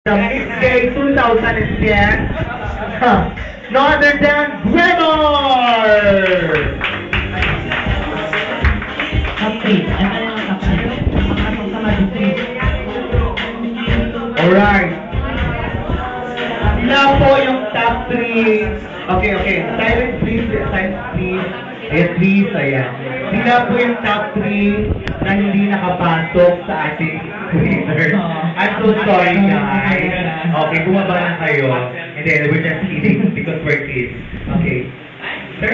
The Miss Gay 2010, no other than Glemor! Alright. Sila po yung top 3. Okay. Silence please. Yes, please. Ayan. Sila po yung top 3 na hindi nakapasok sa ating winner. I'm so sorry, guys. Okay, bumaba na kayo. And then, we're just kidding because we're kids. Okay. Sir?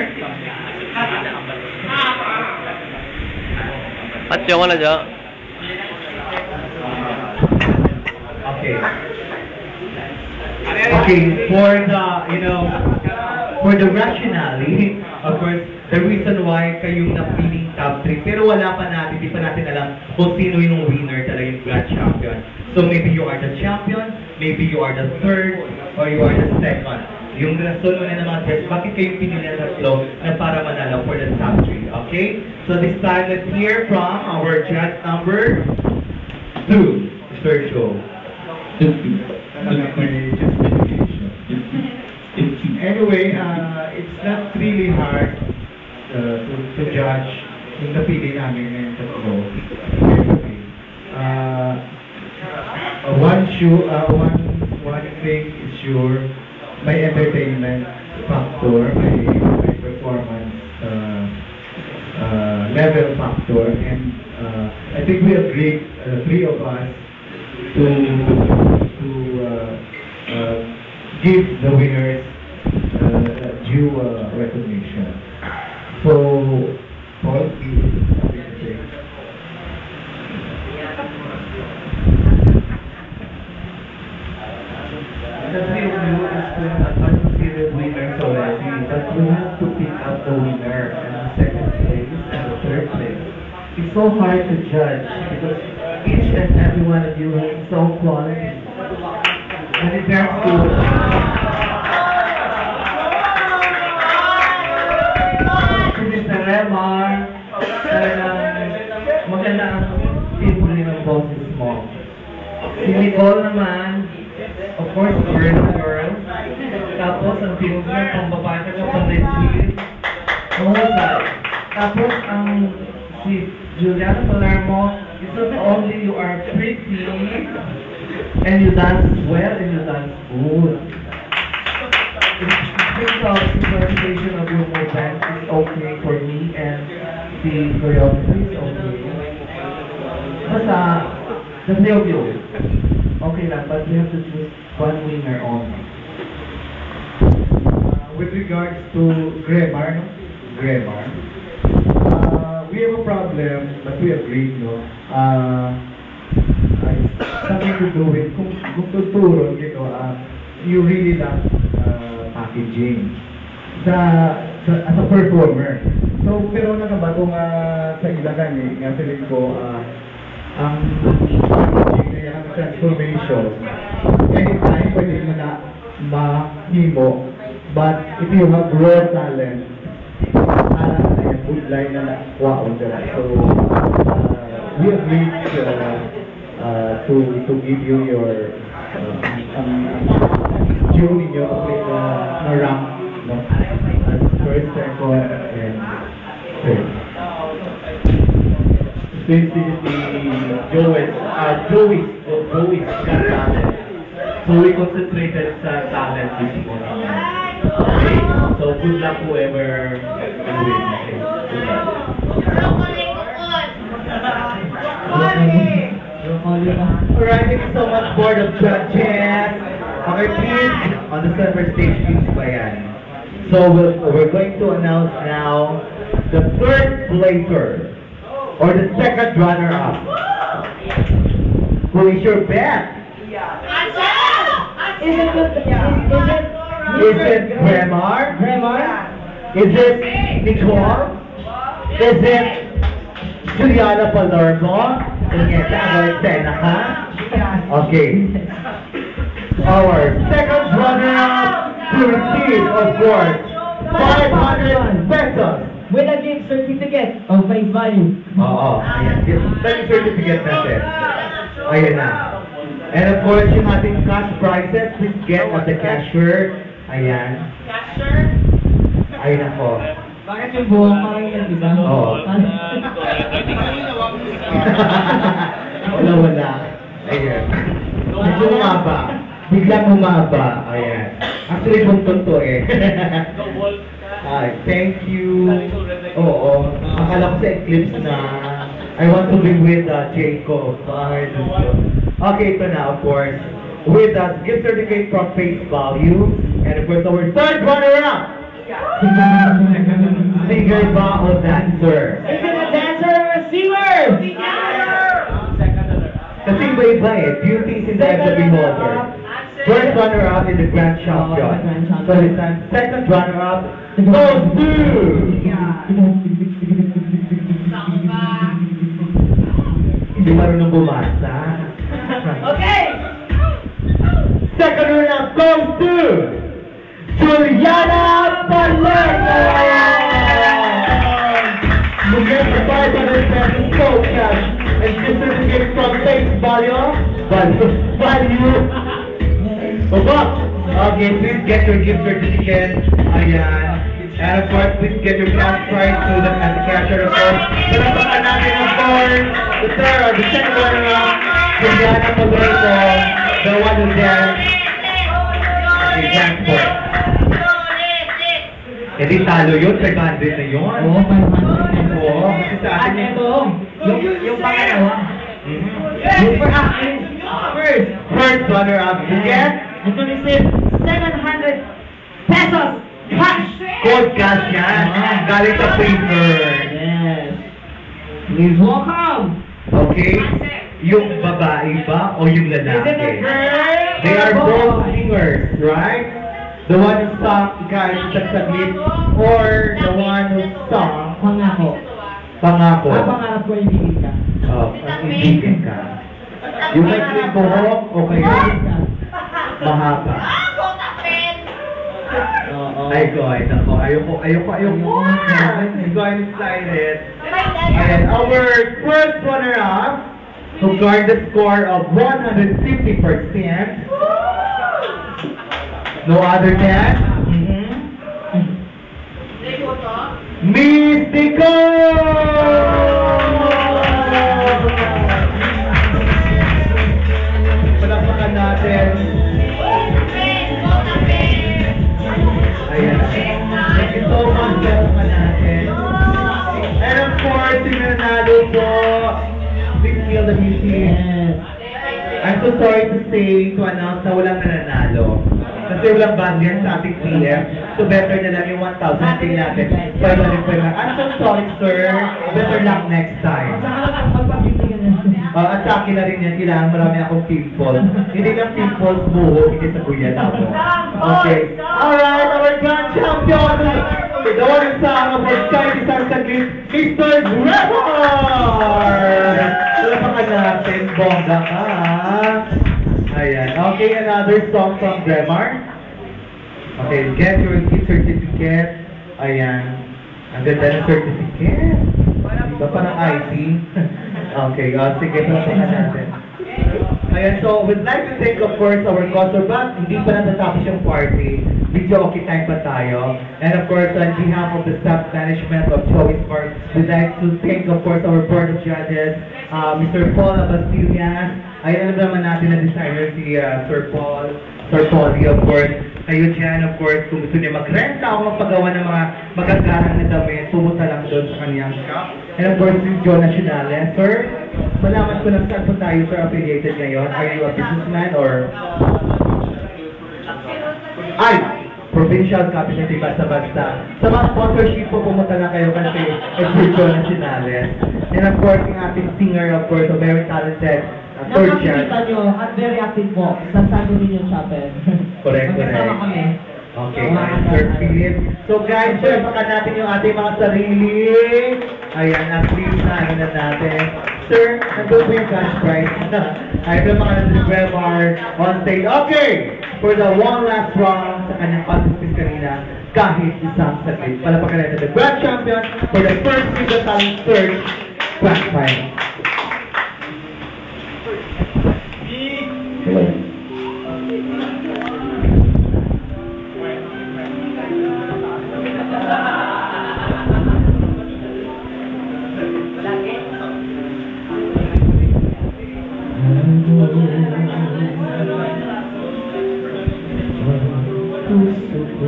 At yung wala dyan. Okay, for the rationale, of course, the reason why kayong napiling top 3, pero di pa natin alam kung sino yung winner talaga yung grand champion. So maybe you are the champion, maybe you are the third, or you are the second. Yung rason na mga guys, bakit kayo pinili na tatlo na para manalo for the top 3, okay? So this time, let's hear from our judge number 2, Mr. Joe. Anyway, it's not really hard to judge yung napili namin ngayong tatlo. One thing is sure, may entertainment factor, may performance level factor, and I think we agreed, three of us, to give the winners due recognition. So, Paul, please, something to say. The three of you is considered winners already, but we have to pick up the winner and the second place and the third place. It's so hard to judge because each and every one of you is so quality. And it has to Mr. Remar, maganda ang timbre ng boses mo. Si Nicole naman, of course, girl. Tapos ang timbre niya, pang babae ka pang legit. Mahusay. Tapos ang si Juliana Palermo, it's not only you are pretty, and you dance well, and you dance good. The supervision of your movement is okay for me, and the choreography is okay. Basta, the three of you, okay lang, but we have to choose one winner only. With regards to Glemor, we have a problem, but we agreed, no? Something to do with, kung tuturo, you really love packaging as a performer. So, pero kung sa ilagan nga feeling ko, ang packaging na yung transformation, anytime pwede mo na mahimo, but if you have raw talent, good line na nakuha on that. So, we agreed to give you your due ninyo na rank, no? As first, second, and third. Basically, Joey's got talent. So we concentrated sa talent this morning. Okay? So good luck whoever will win. Okay? Good luck. Alright, thank you so much, Board of Judges. Okay, please, on the center stage, please, bayan. So we're going to announce now the third placer, or the second runner-up. Who is your bet? Is it Remar? Is it Nicole? Is it Juliana Palermo? Okay. Our second runner-up to receive, of course, 500 pesos. With a gift certificate of face value. Oo, ayan. Gift certificate natin. Ayan na. And of course, yung ating cash prizes, please get at the cashier. Ayan. Cashier? Ayun ako. Bakit yung buhok parang yan, di ba? Oo. Wala. Ayan. Medyo umaba. Biglang umaba. Ayan. Actually, buntun to eh. Ay, thank you. Oo. Akala ko sa Eclipse na I want to be with Jacob. Ay, okay, ito na, of course. With us, gift certificate from Face Value. And of course, our third runner-up. Singer ba o dancer? Is it a dancer or a singer? Kasi iba-iba eh. Beauty is in the eye of the beholder. First runner-up in the Grand Champion. So this time, second runner-up goes to... Hindi marunong bumasa. Okay! Second runner-up goes to... Juliana Palermo! Who gets the 500 pesos gold cash and gift certificate from Face Value. Baba! Okay, please get your gift certificate. Ayan. And of course, please get your cash prize to the at the cashier of course. Palapakan natin of course, the second runner-up, Juliana Palermo, the one who danced. Okay, transport. Eh di talo yun, 500 na yun. Oo, 500. Oo, kasi sa At atin ito, yung pangalawa. Yung first runner-up to get Ito receive 700 pesos cash. gold cash yan. Galing sa paper. Yes. Please welcome. Okay? Yung babae ba o yung Is it a lalaki? girl? They are or both boy? singers, right? The one who sang guys Sagsaglit or the one who sang Pangako. Pangako. Pangarap ko ibigin ka. Oh, ang ibigin ka. Yung may clean buhok o kayo mahaba. Oo. Ay, God, ako. Ayoko. I'm excited. And our first runner-up who garnered the score of 150%. No other than Mystico! Palakpakan natin. Ayan. Thank you so much. Palakpakan natin. And of course, yung nanalo po, please feel the music. I'm so sorry to say, to announce na walang nananalo. Kasi walang bandyan sa ating PM. So better na lang yung 1,000 pay natin. 500 lang. I'm so sorry, sir. Better luck next time. At sa akin na rin yan, kailangan marami akong pimples. Hindi lang pimples, buho, hindi sa kuya na ako. Okay. Alright, our grand champion! The one who sang of our Sky Isang Saglit, Mr. Trevor! Salamat natin, bongga ka. Ayan. Okay, another song from Dremar. Okay, get your gift certificate. Ayan. Ang ganda ng certificate. Diba parang IT? Okay, sige, palapakan natin. Ayan, so we'd like to thank, of course, our customer, but hindi pa natatapos yung party. Video okay time pa tayo. And of course, on behalf of the staff management of Choice Park, we'd like to thank, of course, our board of judges, Mr. Paul Abastillas. Ayan naman natin na designer si Sir Paulie, of course. Kayo dyan, of course, kung gusto niya mag-renta o magpagawa ng mga magagarang na damit, pumunta lang doon sa kanyang shop. And of course, si John Nacionales. Sir, malaman ko na saan po tayo, sir, affiliated ngayon. Are you a businessman or... Ay! Provincial Capital de Basta-Basta. Sa mga sponsorship po, pumunta na kayo kasi Sir John Nacionales. And of course, yung ating singer, of course, a very talented third chance. Nakakita nyo at very active po sa Santo Niño Chapel. Correct. Magkasama kami. Okay, Sir Philip. So guys, palapakan natin yung ating mga sarili. Ayan, at least na ano na natin. Sir, nandun po yung cash prize. Ay, palapakan natin si Gremar on stage. Okay! For the one last round sa kanyang contest kanina, kahit isang saglit. Palapakan natin the Grand Champion for the first single talent search Grand Final.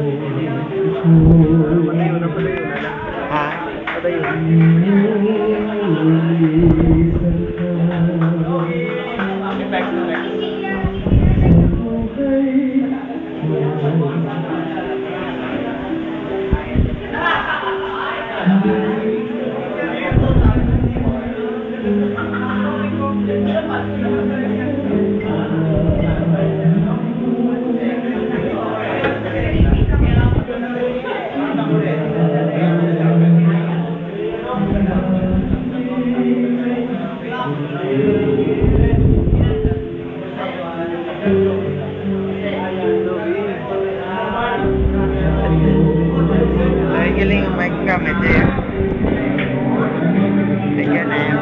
Ha? Galing ang mic gamit eh. Sige na yan.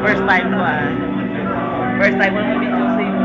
First time ko ah. First time ko mag-video sa'yo.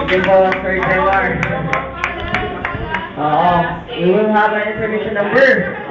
Thank you po, Sir Jewar. We will have our information number.